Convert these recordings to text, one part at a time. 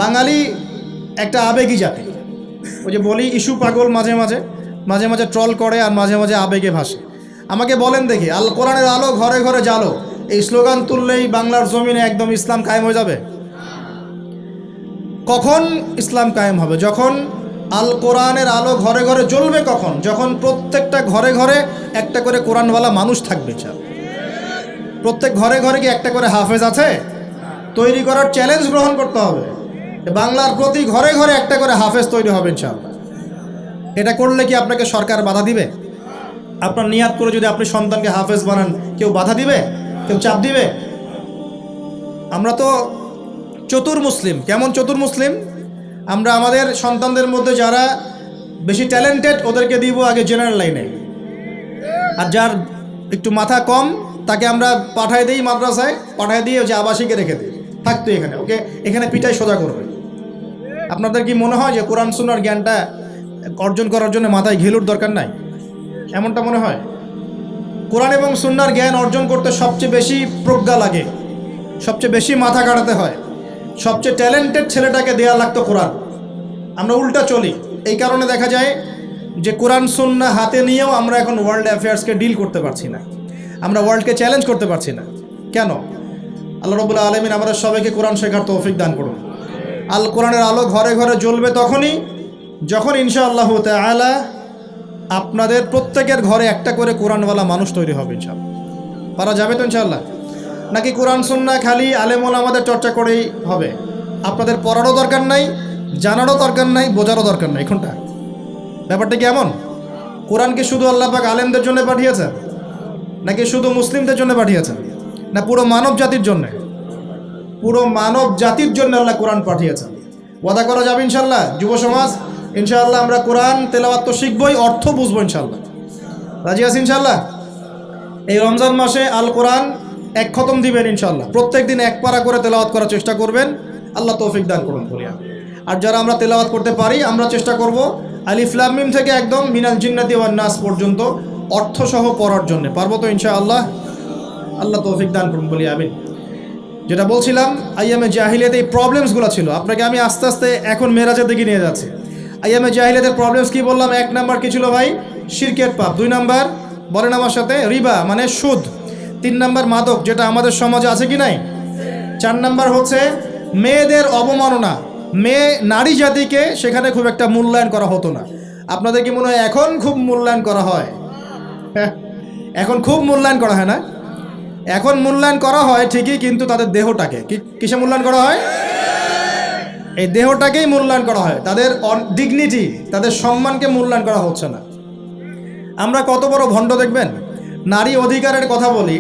বাঙালি একটা আবেগী জাতি। ওই যে বলি ইস্যু পাগল, মাঝে মাঝে মাঝে মাঝে ট্রল করে আর মাঝে মাঝে আবেগে ভাসে। আমাকে বলেন দেখি, আল কোরআনের আলো ঘরে ঘরে জালো, এই স্লোগান তুললেই বাংলার জমিনে একদম ইসলাম কায়েম হয়ে যাবে? কখন ইসলাম কায়েম হবে? যখন আল কোরআনের আলো ঘরে ঘরে জ্বলবে। কখন? যখন প্রত্যেকটা ঘরে ঘরে একটা করে কোরআনওয়ালা মানুষ থাকবে। প্রত্যেক ঘরে ঘরে কি একটা করে হাফেজ আছে? তৈরি করার চ্যালেঞ্জ গ্রহণ করতে হবে। বাংলার প্রতি ঘরে ঘরে একটা করে হাফেজ তৈরি হবে ইনশাআল্লাহ। এটা করলে কি আপনাকে সরকার বাধা দিবে? আপনার নিয়াত করে যদি আপনি সন্তানকে হাফেজ বানান, কেউ বাধা দিবে? কেউ চাপ দিবে? আমরা তো চতুর মুসলিম। কেমন চতুর মুসলিম? আমরা আমাদের সন্তানদের মধ্যে যারা বেশি ট্যালেন্টেড ওদেরকে দিব আগে জেনারেল লাইনে, আর যার একটু মাথা কম তাকে আমরা পাঠায় দিই মাদ্রাসায়, পাঠায় দিয়ে যে আবাসিকে রেখে দিই, থাকতো এখানে, ওকে এখানে পিটাই সোজা করবে। আপনাদের কি মনে হয় যে কোরআন সুন্নাহর জ্ঞানটা অর্জন করার জন্য মাথায় ঘিলুর দরকার নাই? এমনটা মনে হয়? কোরআন এবং সুন্নাহর জ্ঞান অর্জন করতে সবচেয়ে বেশি প্রজ্ঞা লাগে, সবচেয়ে বেশি মাথা কাটাতে হয়, সবচেয়ে ট্যালেন্টেড ছেলেটাকে দেওয়া লাগতো কোরআন। আমরা উল্টা চলি। এই কারণে দেখা যায় যে কোরআন সুন্নাহ হাতে নিয়েও আমরা এখন ওয়ার্ল্ড অ্যাফেয়ার্সকে ডিল করতে পারছি না, আমরা ওয়ার্ল্ডকে চ্যালেঞ্জ করতে পারছি না। কেন? আল্লাহ রাব্বুল আলামিন আমাদের সবাইকে কোরআন শেখার তৌফিক দান করুন। আল কোরআনের আলো ঘরে ঘরে জ্বলবে তখনই যখন ইনশাআল্লাহ তাআলা আপনাদের প্রত্যেকের ঘরে একটা করে কোরআনওয়ালা মানুষ তৈরি হবে ইনশাআল্লাহ। পারা যাবে তো ইনশাআল্লাহ? নাকি কোরআন সুন্নাহ খালি আলেম ওলামাদের চর্চা করেই হবে? আপনাদের পড়ারও দরকার নাই, জানারও দরকার নাই, বোঝারও দরকার নাই। কোনটা? ব্যাপারটা কেমন? কোরআনকে শুধু আল্লাহ পাক আলেমদের জন্য পাঠিয়েছেন, নাকি শুধু মুসলিমদের জন্য পাঠিয়েছেন, না পুরো মানব জাতির জন্য? পুরো মানব জাতির জন্য আল্লাহ কোরআন পাঠিয়েছেন। ওয়াদা করা যাবে ইনশাআল্লাহ? যুব সমাজ ইনশাআল্লাহ আমরা কোরআন তেলাওয়াত তো শিখবই, অর্থ বুঝবো ইনশাআল্লাহ। রাজি আছি ইনশাআল্লাহ? এই রমজান মাসে আল কোরআন এক খতম দিবেন ইনশাআল্লাহ। প্রত্যেক দিন এক পারা করে তেলাওয়াত করার চেষ্টা করবেন, আল্লাহ তৌফিক দান করুন বলিয়া। আর যারা আমরা তেলাওয়াত করতে পারি আমরা চেষ্টা করব আলিফ লাম মিম থেকে একদম মিনাল জিন্নাতি ওয়ান নাস পর্যন্ত অর্থসহ পড়ার জন্য। পারবো তো ইনশাআল্লাহ? আল্লাহ তৌফিক দান করুন বলি আমিন। যেটা বলছিলাম, আইয়ামে জাহিলিয়াতে এই প্রবলেমসগুলো ছিল, আপনাকে আমি আস্তে আস্তে এখন মেরাজের দিকে নিয়ে যাচ্ছি। আইয়ামে জাহিলিয়াতের প্রবলেমস কি বললাম? 1 নাম্বার কি ছিল ভাই? শিরকের পাপ। 2 নাম্বার বলেন আমার সাথে, রিবা মানে সুদ। 3 নাম্বার মাদক, যেটা আমাদের সমাজে আছে কি নাই? 4 নাম্বার হচ্ছে মেয়েদের অবমাননা। মেয়ে নারী জাতিকে সেখানে খুব একটা মূল্যায়ন করা হতো না। আপনাদের কি মনে হয় এখন খুব মূল্যায়ন করা হয়? এখন খুব মূল্যায়ন করা হয় না? এখন মূল্যায়ন করা হয় ঠিকই, কিন্তু তাদের দেহটাকে কিসে মূল্যায়ন করা হয়? এই দেহটাকেই মূল্যায়ন করা হয়, তাদের ডিগনিটি, তাদের সম্মানকে মূল্যায়ন করা হচ্ছে না। আমরা কত বড় ভণ্ড দেখবেন। নারী অধিকারের কথা বলি,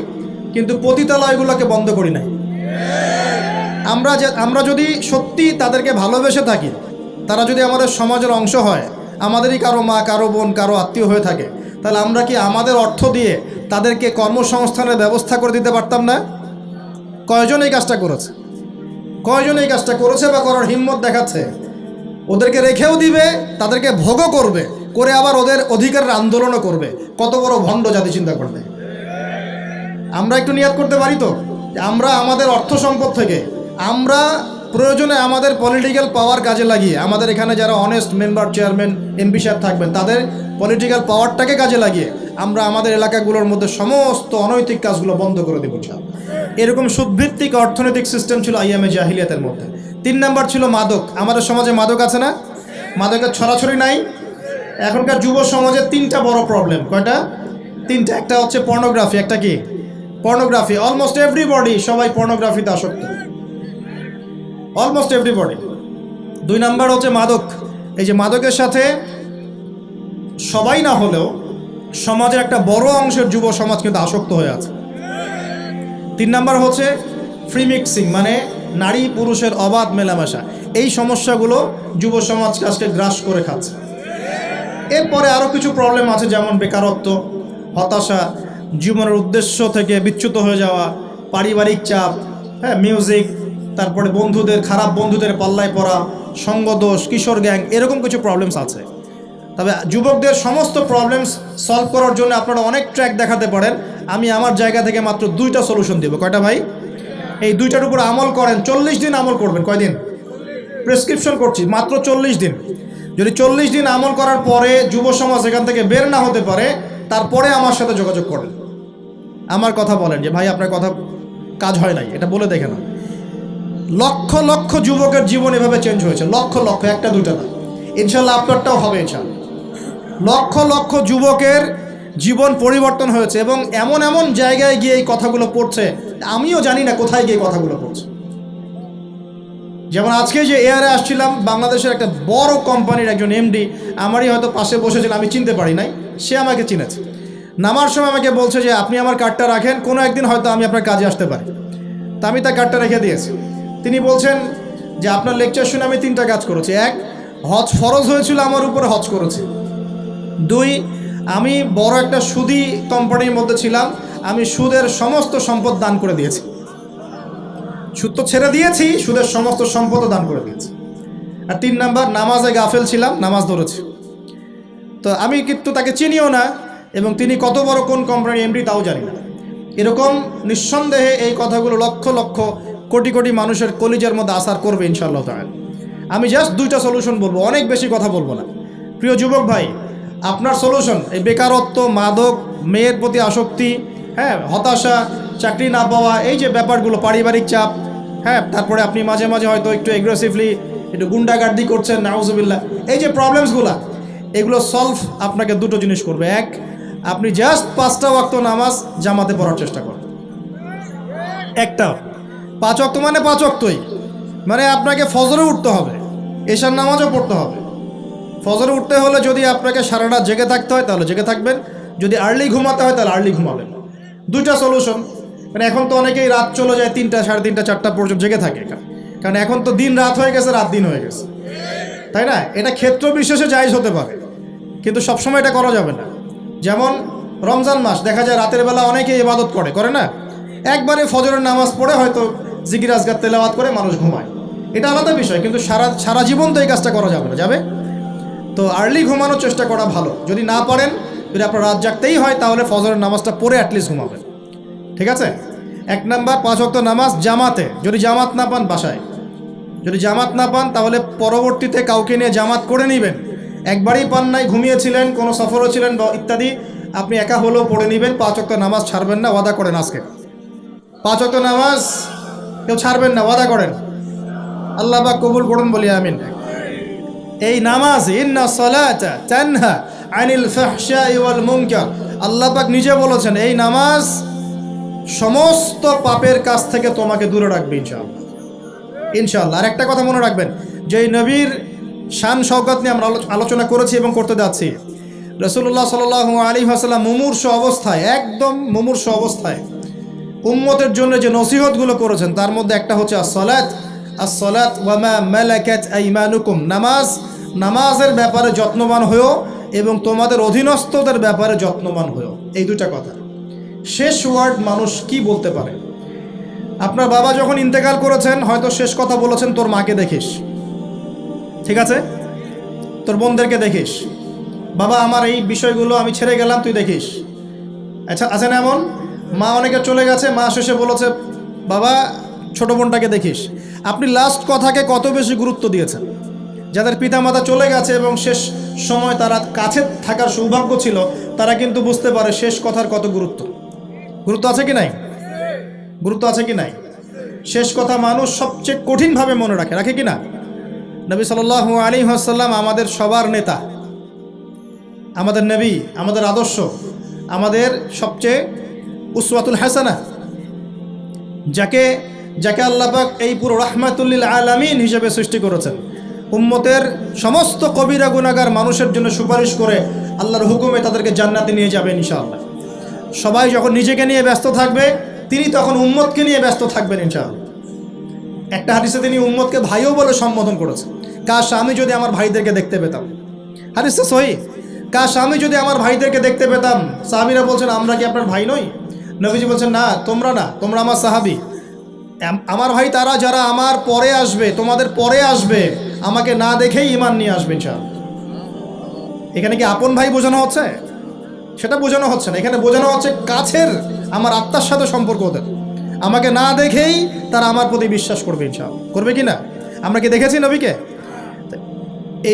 কিন্তু পতিতালয়গুলোকে বন্ধ করি নাই। আমরা যদি সত্যি তাদেরকে ভালোবেসে থাকি, তারা যদি আমাদের সমাজের অংশ হয়, আমাদেরই কারো মা, কারো বোন, কারো আত্মীয় হয়ে থাকে, তাহলে আমরা কি আমাদের অর্থ দিয়ে তাদেরকে কর্মসংস্থানের ব্যবস্থা করে দিতে পারতাম না? কয়জন এই কাজটা করেছে? কয়জন এই কাজটা করেছে বা করার হিম্মত দেখাচ্ছে? ওদেরকে রেখেও দিবে, তাদেরকে ভোগও করবে, করে আবার ওদের অধিকারের আন্দোলনও করবে। কত বড় ভণ্ড জাতি চিন্তা করবে। আমরা একটু নিয়াত করতে পারি তো যে আমরা আমাদের অর্থ সম্পদ থেকে আমরা প্রয়োজনে আমাদের পলিটিক্যাল পাওয়ার কাজে লাগিয়ে, আমাদের এখানে যারা অনেস্ট মেম্বার, চেয়ারম্যান, এমপি সাহেব থাকবেন, তাদের পলিটিক্যাল পাওয়ারটাকে কাজে লাগিয়ে আমরা আমাদের এলাকাগুলোর মধ্যে সমস্ত অনৈতিক কাজগুলো বন্ধ করে দেব। এরকম সুদভিত্তিক অর্থনৈতিক সিস্টেম ছিল আইয়ামে জাহিলিয়াতের মধ্যে। 3 নাম্বার ছিল মাদক। আমাদের সমাজে মাদক আছে না? মাদকের ছড়াছড়ি নাই? এখনকার যুব সমাজের 3টা বড় প্রবলেম। কয়টা? 3টা। একটা হচ্ছে পর্নোগ্রাফি। একটা কি? পর্নোগ্রাফি। অলমোস্ট এভরিবডি, সবাই পর্নোগ্রাফিতে আসক্ত, অলমোস্ট এভরিবডি। 2 নাম্বার হচ্ছে মাদক। এই যে মাদকের সাথে সবাই না হলেও সমাজের একটা বড় অংশের যুব সমাজ কিন্তু আসক্ত হয়ে আছে। 3 নাম্বার হচ্ছে ফ্রি মিক্সিং, মানে নারী পুরুষের অবাধ মেলামেশা। এই সমস্যাগুলো যুব সমাজকে আজকে গ্রাস করে খাচ্ছে। এরপরে আরও কিছু প্রবলেম আছে, যেমন বেকারত্ব, হতাশা, জীবনের উদ্দেশ্য থেকে বিচ্যুত হয়ে যাওয়া, পারিবারিক চাপ, মিউজিক, তারপরে বন্ধুদের, খারাপ বন্ধুদের পাল্লায় পড়া, সঙ্গদোষ, কিশোর গ্যাং, এরকম কিছু প্রবলেমস আছে। তবে যুবকদের সমস্ত প্রবলেমস সলভ করার জন্য আপনারা অনেক ট্র্যাক দেখাতে পারেন। আমি আমার জায়গা থেকে মাত্র 2টা সলিউশন দেব। কয়টা ভাই? এই 2টার উপর আমল করেন, 40 দিন আমল করবেন। কয়দিন? প্রেসক্রিপশন করছি মাত্র 40 দিন। যদি 40 দিন আমল করার পরে যুব সমাজ এখান থেকে বের না হতে পারে, তারপরে আমার সাথে যোগাযোগ করেন, আমার কথা বলেন যে ভাই আপনার কথা কাজ হয় নাই, এটা বলে দেখে না। লক্ষ লক্ষ যুবকের জীবন এভাবে চেঞ্জ হয়েছে, লক্ষ লক্ষ, একটা দুটা না। ইনশাল্লাহ আপনারটাও হবে ইনশাল্লাহ। লক্ষ লক্ষ যুবকের জীবন পরিবর্তন হয়েছে এবং এমন এমন জায়গায় গিয়ে এই কথাগুলো পড়ছে, আমিও জানি না কোথায় গিয়ে কথাগুলো পড়ছে। যেমন আজকে যে এয়ারে আসছিলাম, বাংলাদেশের একটা বড় কোম্পানির একজন এমডি আমারই হয়তো পাশে বসেছিল, আমি চিনতে পারি নাই, সে আমাকে চিনেছে। নামার সময় আমাকে বলছে যে আপনি আমার কার্ডটা রাখেন, কোনো একদিন হয়তো আমি আপনার কাজে আসতে পারি। তা আমি তার কার্ডটা রেখে দিয়েছি। তিনি বলছেন যে আপনার লেকচার শুনে আমি 3টা কাজ করেছি। 1, হজ ফরজ হয়েছিল আমার উপরে, হজ করেছি। 2, আমি বড় একটা সুদী কোম্পানির মধ্যে ছিলাম, আমি সুদের সমস্ত সম্পদ দান করে দিয়েছি। সুদ তো ছেড়ে দিয়েছি, সুদের সমস্ত সম্পদও দান করে দিয়েছি। আর 3 নাম্বার, নামাজে গাফেল ছিলাম, নামাজ ধরেছি। তো আমি কিন্তু তাকে চিনিও না এবং তিনি কত বড় কোন কোম্পানির এমডি তাও জানি না। এরকম নিঃসন্দেহে এই কথাগুলো লক্ষ লক্ষ কোটি কোটি মানুষের কলিজার মধ্যে আসার করবে ইনশাআল্লাহ তাআলা। আমি জাস্ট 2টা সলিউশন বলবো, অনেক বেশি কথা বলবো না। প্রিয় যুবক ভাই, আপনার সলিউশন এই বেকারত্ব, মাদক, মেয়ের প্রতি আসক্তি, হ্যাঁ, হতাশা, চাকরি না পাওয়া, এই যে ব্যাপারগুলো, পারিবারিক চাপ, হ্যাঁ, তারপরে আপনি মাঝে মাঝে হয়তো একটু এগ্রেসিভলি একটু গুন্ডাগার্দি করছেন, নাউজুবিল্লাহ, এই যে প্রবলেমসগুলো, এগুলো সলভ আপনাকে 2টো জিনিস করবে। 1, আপনি জাস্ট 5টা ওয়াক্ত নামাজ জামাতে পড়ার চেষ্টা করেন। একটা 5 ওয়াক্ত মানে 5 ওয়াক্তই, মানে আপনাকে ফজরে উঠতে হবে, এশার নামাজও পড়তে হবে। ফজরে উঠতে হলে যদি আপনাকে সারা রাত জেগে থাকতে হয় তাহলে জেগে থাকবেন, যদি আর্লি ঘুমাতে হয় তাহলে আর্লি ঘুমাবেন। 2টা সলিউশন। মানে এখন তো অনেকেই রাত চলে যায় 3টা, 3:30, 4টা পর্যন্ত জেগে থাকে, কারণ এখন তো দিন রাত হয়ে গেছে, রাত দিন হয়ে গেছে, তাই না? এটা ক্ষেত্র বিশেষে জায়েজ হতে পারে, কিন্তু সবসময় এটা করা যাবে না। যেমন রমজান মাস, দেখা যায় রাতের বেলা অনেকেই ইবাদত করে না, একবারে ফজরের নামাজ পড়ে হয়তো জিকির আজকার তেলাওয়াত করে মানুষ ঘুমায়, এটা আলাদা বিষয়, কিন্তু সারা জীবন তো এই কাজটা করা যাবে না, যাবে? তো আর্লি ঘুমানোর চেষ্টা করা ভালো। যদি না পারেন, যদি আপনার রাত জাগতেই হয়, তাহলে ফজরের নামাজটা পড়ে অ্যাটলিস্ট ঘুমাবেন, ঠিক আছে? 1 নাম্বার, 5 ওয়াক্ত নামাজ জামাতে। যদি জামাত না পান বাসায়, যদি জামাত না পান তাহলে পরবর্তীতে কাউকে নিয়ে জামাত করে নেবেন। একবারই পান নাই, ঘুমিয়েছিলেন, কোনো সফরও ছিলেন বা ইত্যাদি, আপনি একা হলেও পড়ে নেবেন। 5 ওয়াক্ত নামাজ ছাড়বেন না, ওয়াদা করেন আজকে 5 ওয়াক্ত নামাজ কেউ ছাড়বেন না, ওয়াদা করেন। আল্লাহ পাক কবুল করুন, বলি আমিন। এই নামাজ, ইন্না সালাতা তানহা আনিল ফাহশাই ওয়াল মুনকার, আল্লাহ পাক নিজে বলেছেন এই নামাজ সমস্ত পাপের কাছ থেকে তোমাকে দূরে রাখবে ইনশাআল্লাহ, ইনশাআল্লাহ। আর একটা কথা মনে রাখবেন, যে এই নবীর শান শওকত নিয়ে আমরা আলোচনা করেছি এবং করতে যাচ্ছি। রাসূলুল্লাহ সাল্লাল্লাহু আলাইহি ওয়াসাল্লাম মুমূর্ষ অবস্থায়, একদম মুমূর্ষ অবস্থায় উম্মতের জন্য যে নসিহতগুলো করেছেন, তার মধ্যে একটা হচ্ছে আসসালাত ওয়া মা মালাকাত আইমানুকুম, নামাজের ব্যাপারে যত্নবান হয়েও এবং তোমাদের অধীনস্থদের ব্যাপারে যত্নবান হয়েও। এই 2টা কথা। শেষ ওয়ার্ড মানুষ কি বলতে পারে? আপনার বাবা যখন ইন্তেকাল করেছেন, হয়তো শেষ কথা বলেছেন তোর মাকে দেখিস, ঠিক আছে, তোর বোনদেরকে দেখিস, বাবা আমার এই বিষয়গুলো আমি ছেড়ে গেলাম, তুই দেখিস। আচ্ছা, আছে না এমন? মা অনেকে চলে গেছে, মা শেষে বলেছে বাবা ছোট বোনটাকে দেখিস। আপনি লাস্ট কথাকে কত বেশি গুরুত্ব দিয়েছেন? যাদের পিতামাতা চলে গেছে এবং শেষ সময় তারা কাছে থাকার সৌভাগ্য ছিল, তারা কিন্তু বুঝতে পারে শেষ কথার কত গুরুত্ব আছে কি নাই, গুরুত্ব আছে কি নাই। শেষ কথা মানুষ সবচেয়ে কঠিনভাবে মনে রাখে কি না? নবী সাল্লাল্লাহু আলাইহি ওয়াসাল্লাম আমাদের সবার নেতা, আমাদের নবী, আমাদের আদর্শ, আমাদের সবচেয়ে উসওয়াতুল হাসানা, যাকে আল্লাহ পাক এই পুরো রাহমাতুল লিল আলামিন হিসেবে সৃষ্টি করেছেন। উম্মতের সমস্ত কবিরা গুনাহগার মানুষের জন্য সুপারিশ করে আল্লাহর হুকুমে তাদেরকে জান্নাতে নিয়ে যাবেন ইনশাআল্লাহ। সবাই যখন নিজেকে নিয়ে ব্যস্ত থাকবে, তিনি তখন উম্মতকে নিয়ে ব্যস্ত থাকবেন ইনশাআল্লাহ। একটা হাদিসে তিনি উম্মতকে ভাইও বলে সম্বোধন করেছেন। কাশ আমি যদি আমার ভাইদেরকে দেখতে পেতাম, হাদিসটা সহিহ, কাশ আমি যদি আমার ভাইদেরকে দেখতে পেতাম। সাহাবীরা বলছেন আমরা কি আপনার ভাই নই? নবীজি বলছেন না, তোমরা আমার সাহাবী। আমার ভাই তারা যারা আমার পরে আসবে, তোমাদের পরে আসবে, আমাকে না দেখেই ঈমান নিয়ে আসবে ইনশাআল্লাহ। এখানে কি আপন ভাই বোঝানো হচ্ছে? সেটা বোঝানো হচ্ছে না, এখানে বোঝানো হচ্ছে কাছের, আমার আত্মার সাথে সম্পর্ক ওদের। আমাকে না দেখেই তারা আমার প্রতি বিশ্বাস করবে ইনশাআল্লাহ, করবে কি না? আমরা কি দেখেছি নবীকে?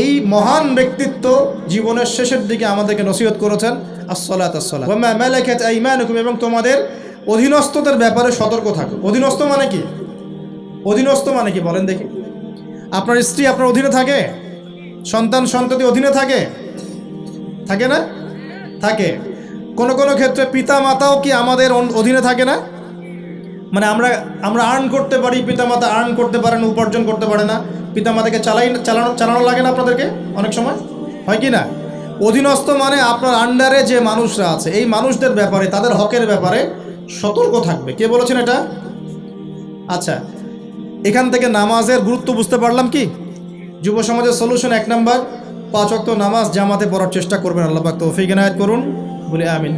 এই মহান ব্যক্তিত্ব জীবনের শেষের দিকে আমাদেরকে নসিহত করেছেন আসসালাতু আসসালাম ওয়া মা মালাকাত আইমানুকুম, এবং তোমাদের অধীনস্থদের ব্যাপারে সতর্ক থাকো। অধীনস্থ মানে কি? অধীনস্থ মানে কি বলেন দেখি? আপনার স্ত্রী আপনার অধীনে থাকে? সন্তান সন্ততি অধীনে থাকে? থাকে না? থাকে। কোনো কোনো ক্ষেত্রে পিতা মাতাও কি আমাদের অধীনে থাকে না? মানে আমরা আর্ন করতে পারি, পিতামাতা আর্ন করতে পারে না, উপার্জন করতে পারে না, পিতামাতাকে চালানো লাগে না আপনাদেরকে অনেক সময়, হয় কি না? অধীনস্থ মানে আপনার আন্ডারে যে মানুষরা আছে এই মানুষদের ব্যাপারে, তাদের হকের ব্যাপারে সতর্ক থাকবে। কে বলেছেন এটা? আচ্ছা, এখান থেকে নামাজের গুরুত্ব বুঝতে পারলাম কি? যুব সমাজের সলিউশন 1 নাম্বার, 5 ওয়াক্ত নামাজ জামাতে পড়ার চেষ্টা করবেন। আল্লাহ পাক তৌফিক এনায়েত করুন, বলে আমিন।